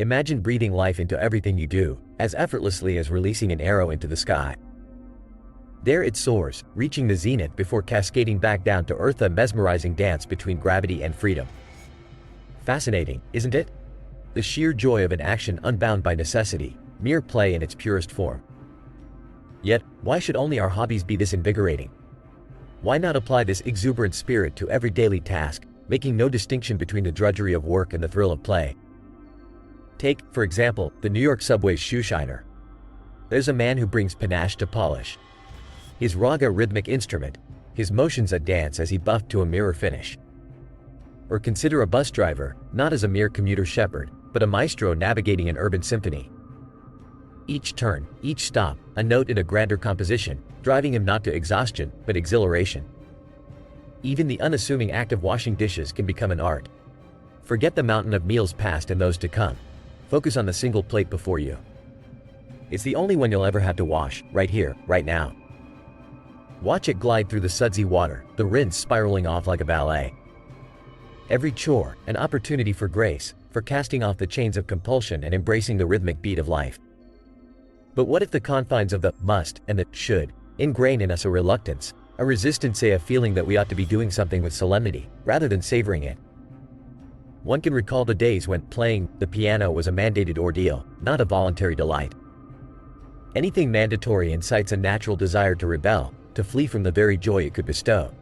Imagine breathing life into everything you do, as effortlessly as releasing an arrow into the sky. There it soars, reaching the zenith before cascading back down to earth, a mesmerizing dance between gravity and freedom. Fascinating, isn't it? The sheer joy of an action unbound by necessity, mere play in its purest form. Yet, why should only our hobbies be this invigorating? Why not apply this exuberant spirit to every daily task, making no distinction between the drudgery of work and the thrill of play? Take, for example, the New York subway's shoe shiner. There's a man who brings panache to polish. His raga rhythmic instrument, his motions a dance as he buffed to a mirror finish. Or consider a bus driver, not as a mere commuter shepherd, but a maestro navigating an urban symphony. Each turn, each stop, a note in a grander composition, driving him not to exhaustion, but exhilaration. Even the unassuming act of washing dishes can become an art. Forget the mountain of meals past and those to come. Focus on the single plate before you. It's the only one you'll ever have to wash, right here, right now. Watch it glide through the sudsy water, the rinse spiraling off like a ballet. Every chore, an opportunity for grace, for casting off the chains of compulsion and embracing the rhythmic beat of life. But what if the confines of the must and the should ingrain in us a reluctance, a resistance, a feeling that we ought to be doing something with solemnity, rather than savoring it? One can recall the days when playing the piano was a mandated ordeal, not a voluntary delight. Anything mandatory incites a natural desire to rebel, to flee from the very joy it could bestow.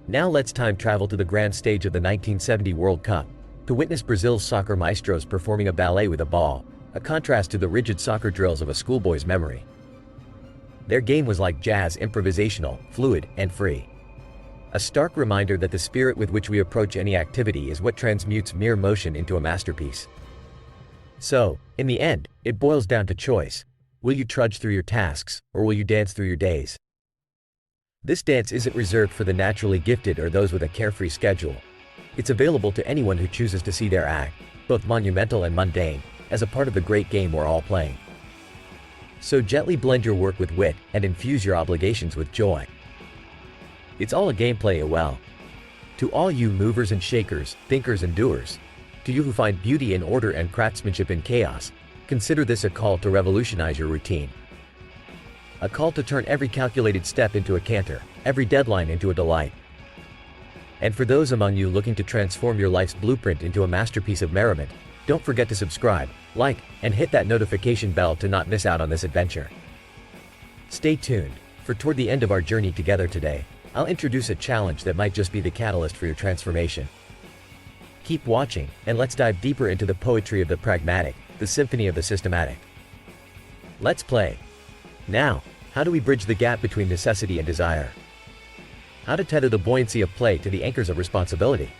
Now let's time travel to the grand stage of the 1970 World Cup, to witness Brazil's soccer maestros performing a ballet with a ball, a contrast to the rigid soccer drills of a schoolboy's memory. Their game was like jazz, improvisational, fluid, and free. A stark reminder that the spirit with which we approach any activity is what transmutes mere motion into a masterpiece. So, in the end, it boils down to choice. Will you trudge through your tasks, or will you dance through your days? This dance isn't reserved for the naturally gifted or those with a carefree schedule. It's available to anyone who chooses to see their act, both monumental and mundane, as a part of the great game we're all playing. So gently blend your work with wit and infuse your obligations with joy. It's all a gameplay, well. To all you movers and shakers, thinkers and doers, to you who find beauty in order and craftsmanship in chaos, consider this a call to revolutionize your routine. A call to turn every calculated step into a canter, every deadline into a delight. And for those among you looking to transform your life's blueprint into a masterpiece of merriment, don't forget to subscribe, like, and hit that notification bell to not miss out on this adventure. Stay tuned, for toward the end of our journey together today, I'll introduce a challenge that might just be the catalyst for your transformation. Keep watching, and let's dive deeper into the poetry of the pragmatic, the symphony of the systematic. Let's play. Now, how do we bridge the gap between necessity and desire? How to tether the buoyancy of play to the anchors of responsibility?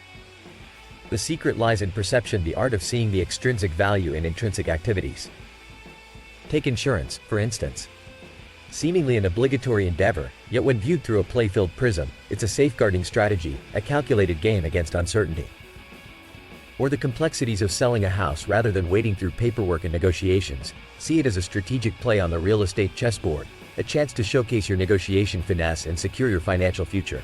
The secret lies in perception, the art of seeing the extrinsic value in intrinsic activities. Take insurance, for instance. Seemingly an obligatory endeavor, yet when viewed through a play-filled prism, it's a safeguarding strategy, a calculated game against uncertainty. Or the complexities of selling a house rather than wading through paperwork and negotiations, see it as a strategic play on the real estate chessboard, a chance to showcase your negotiation finesse and secure your financial future.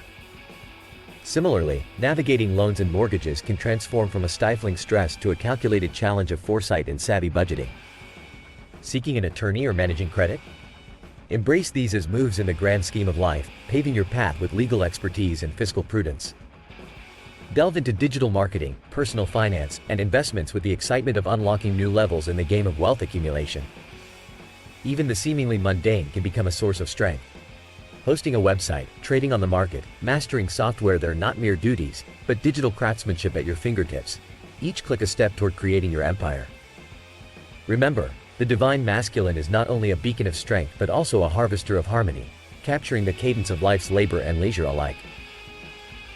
Similarly, navigating loans and mortgages can transform from a stifling stress to a calculated challenge of foresight and savvy budgeting. Seeking an attorney or managing credit? Embrace these as moves in the grand scheme of life, paving your path with legal expertise and fiscal prudence. Delve into digital marketing, personal finance, and investments with the excitement of unlocking new levels in the game of wealth accumulation. Even the seemingly mundane can become a source of strength. Hosting a website, trading on the market, mastering software, they're not mere duties, but digital craftsmanship at your fingertips. Each click a step toward creating your empire. Remember, the divine masculine is not only a beacon of strength but also a harvester of harmony, capturing the cadence of life's labor and leisure alike.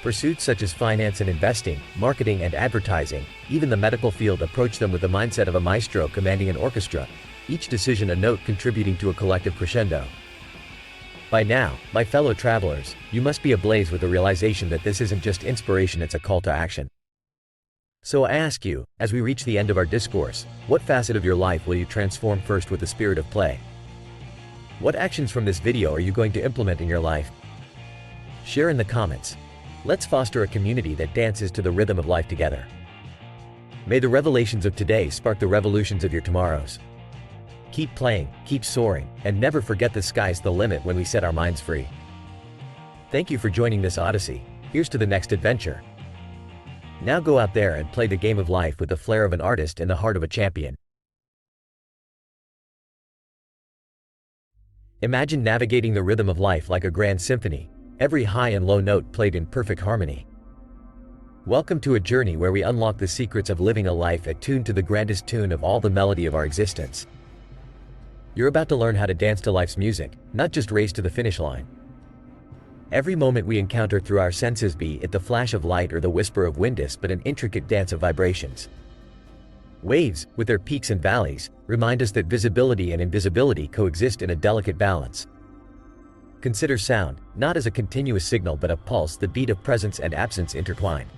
Pursuits such as finance and investing, marketing and advertising, even the medical field approach them with the mindset of a maestro commanding an orchestra, each decision a note contributing to a collective crescendo. By now, my fellow travelers, you must be ablaze with the realization that this isn't just inspiration, it's a call to action. So I ask you, as we reach the end of our discourse, what facet of your life will you transform first with the spirit of play? What actions from this video are you going to implement in your life? Share in the comments. Let's foster a community that dances to the rhythm of life together. May the revelations of today spark the revolutions of your tomorrows. Keep playing, keep soaring, and never forget the sky's the limit when we set our minds free. Thank you for joining this odyssey. Here's to the next adventure. Now go out there and play the game of life with the flair of an artist and the heart of a champion. Imagine navigating the rhythm of life like a grand symphony, every high and low note played in perfect harmony. Welcome to a journey where we unlock the secrets of living a life attuned to the grandest tune of all the melody of our existence. You're about to learn how to dance to life's music, not just race to the finish line. Every moment we encounter through our senses, be it the flash of light or the whisper of wind, is but an intricate dance of vibrations. Waves, with their peaks and valleys, remind us that visibility and invisibility coexist in a delicate balance. Consider sound, not as a continuous signal but a pulse, the beat of presence and absence intertwined.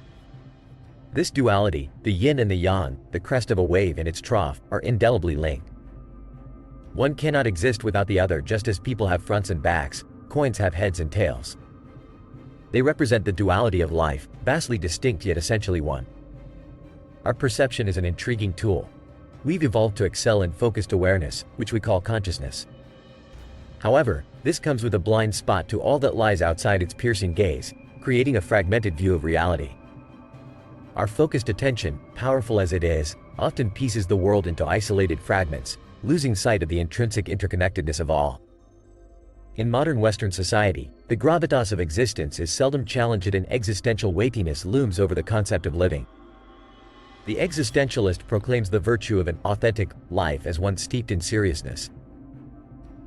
This duality, the yin and the yang, the crest of a wave and its trough, are indelibly linked. One cannot exist without the other, just as people have fronts and backs, coins have heads and tails. They represent the duality of life, vastly distinct yet essentially one. Our perception is an intriguing tool. We've evolved to excel in focused awareness, which we call consciousness. However, this comes with a blind spot to all that lies outside its piercing gaze, creating a fragmented view of reality. Our focused attention, powerful as it is, often pieces the world into isolated fragments, losing sight of the intrinsic interconnectedness of all. In modern Western society, the gravitas of existence is seldom challenged and existential weightiness looms over the concept of living. The existentialist proclaims the virtue of an authentic life as one steeped in seriousness.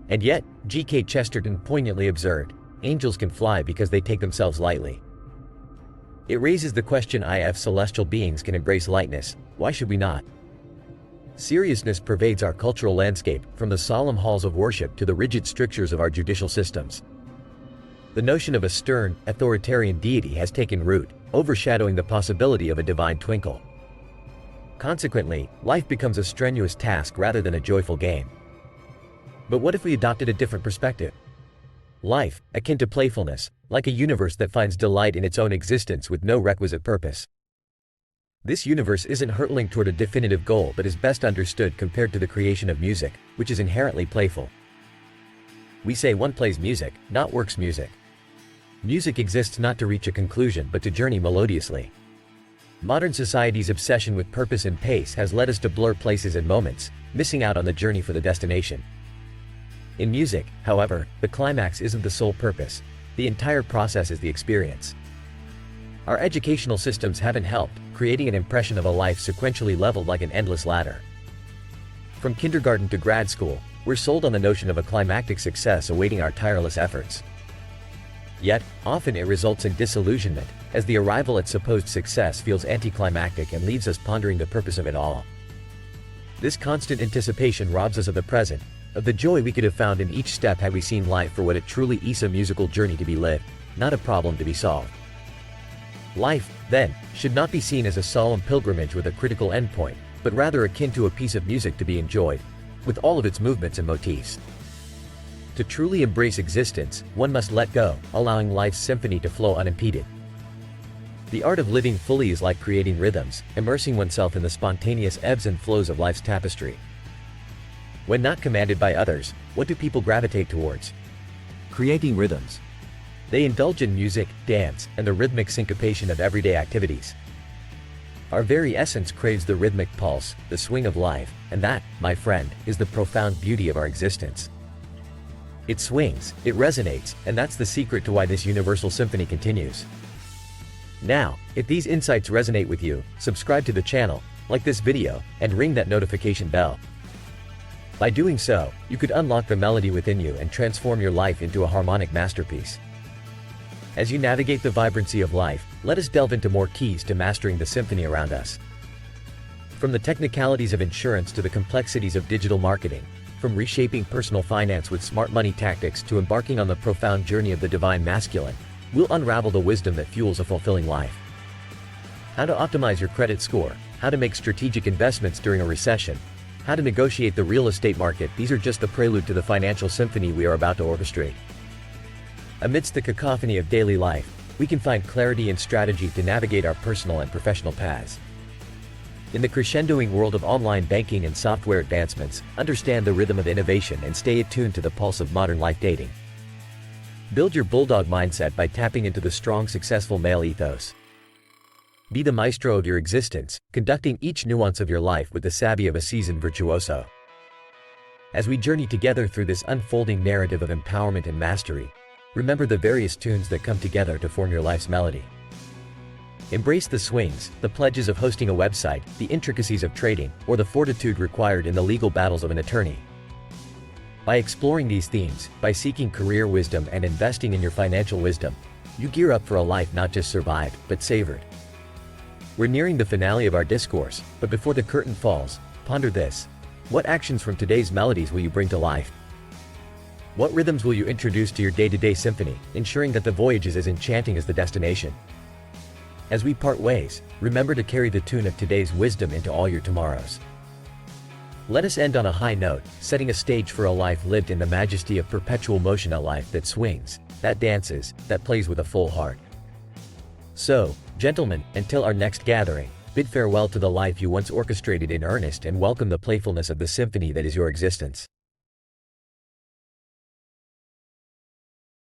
And yet, G.K. Chesterton poignantly observed, angels can fly because they take themselves lightly. It raises the question, if celestial beings can embrace lightness, why should we not? Seriousness pervades our cultural landscape, from the solemn halls of worship to the rigid strictures of our judicial systems. The notion of a stern, authoritarian deity has taken root, overshadowing the possibility of a divine twinkle. Consequently, life becomes a strenuous task rather than a joyful game. But what if we adopted a different perspective? Life, akin to playfulness, like a universe that finds delight in its own existence with no requisite purpose. This universe isn't hurtling toward a definitive goal but is best understood compared to the creation of music, which is inherently playful. We say one plays music, not works music. Music exists not to reach a conclusion but to journey melodiously. Modern society's obsession with purpose and pace has led us to blur places and moments, missing out on the journey for the destination. In music, however, the climax isn't the sole purpose. The entire process is the experience. Our educational systems haven't helped, creating an impression of a life sequentially leveled like an endless ladder. From kindergarten to grad school, we're sold on the notion of a climactic success awaiting our tireless efforts. Yet, often it results in disillusionment, as the arrival at supposed success feels anticlimactic and leaves us pondering the purpose of it all. This constant anticipation robs us of the present, of the joy we could have found in each step had we seen life for what it truly is, a musical journey to be lived, not a problem to be solved. Life, then, should not be seen as a solemn pilgrimage with a critical endpoint, but rather akin to a piece of music to be enjoyed, with all of its movements and motifs. To truly embrace existence, one must let go, allowing life's symphony to flow unimpeded. The art of living fully is like creating rhythms, immersing oneself in the spontaneous ebbs and flows of life's tapestry. When not commanded by others, what do people gravitate towards? Creating rhythms. They indulge in music, dance, and the rhythmic syncopation of everyday activities. Our very essence craves the rhythmic pulse, the swing of life, and that, my friend, is the profound beauty of our existence. It swings, it resonates, and that's the secret to why this universal symphony continues. Now, if these insights resonate with you, subscribe to the channel, like this video, and ring that notification bell. By doing so, you could unlock the melody within you and transform your life into a harmonic masterpiece. As you navigate the vibrancy of life, let us delve into more keys to mastering the symphony around us. From the technicalities of insurance to the complexities of digital marketing, from reshaping personal finance with smart money tactics to embarking on the profound journey of the divine masculine, we'll unravel the wisdom that fuels a fulfilling life. How to optimize your credit score, how to make strategic investments during a recession, how to negotiate the real estate market. These are just the prelude to the financial symphony we are about to orchestrate. Amidst the cacophony of daily life, we can find clarity and strategy to navigate our personal and professional paths. In the crescendoing world of online banking and software advancements, understand the rhythm of innovation and stay attuned to the pulse of modern life dating. Build your bulldog mindset by tapping into the strong, successful male ethos. Be the maestro of your existence, conducting each nuance of your life with the savvy of a seasoned virtuoso. As we journey together through this unfolding narrative of empowerment and mastery, remember the various tunes that come together to form your life's melody. Embrace the swings, the pledges of hosting a website, the intricacies of trading, or the fortitude required in the legal battles of an attorney. By exploring these themes, by seeking career wisdom and investing in your financial wisdom, you gear up for a life not just survived, but savored. We're nearing the finale of our discourse, but before the curtain falls, ponder this. What actions from today's melodies will you bring to life? What rhythms will you introduce to your day-to-day symphony, ensuring that the voyage is as enchanting as the destination? As we part ways, remember to carry the tune of today's wisdom into all your tomorrows. Let us end on a high note, setting a stage for a life lived in the majesty of perpetual motion, a life that swings, that dances, that plays with a full heart. So, gentlemen, until our next gathering, bid farewell to the life you once orchestrated in earnest and welcome the playfulness of the symphony that is your existence.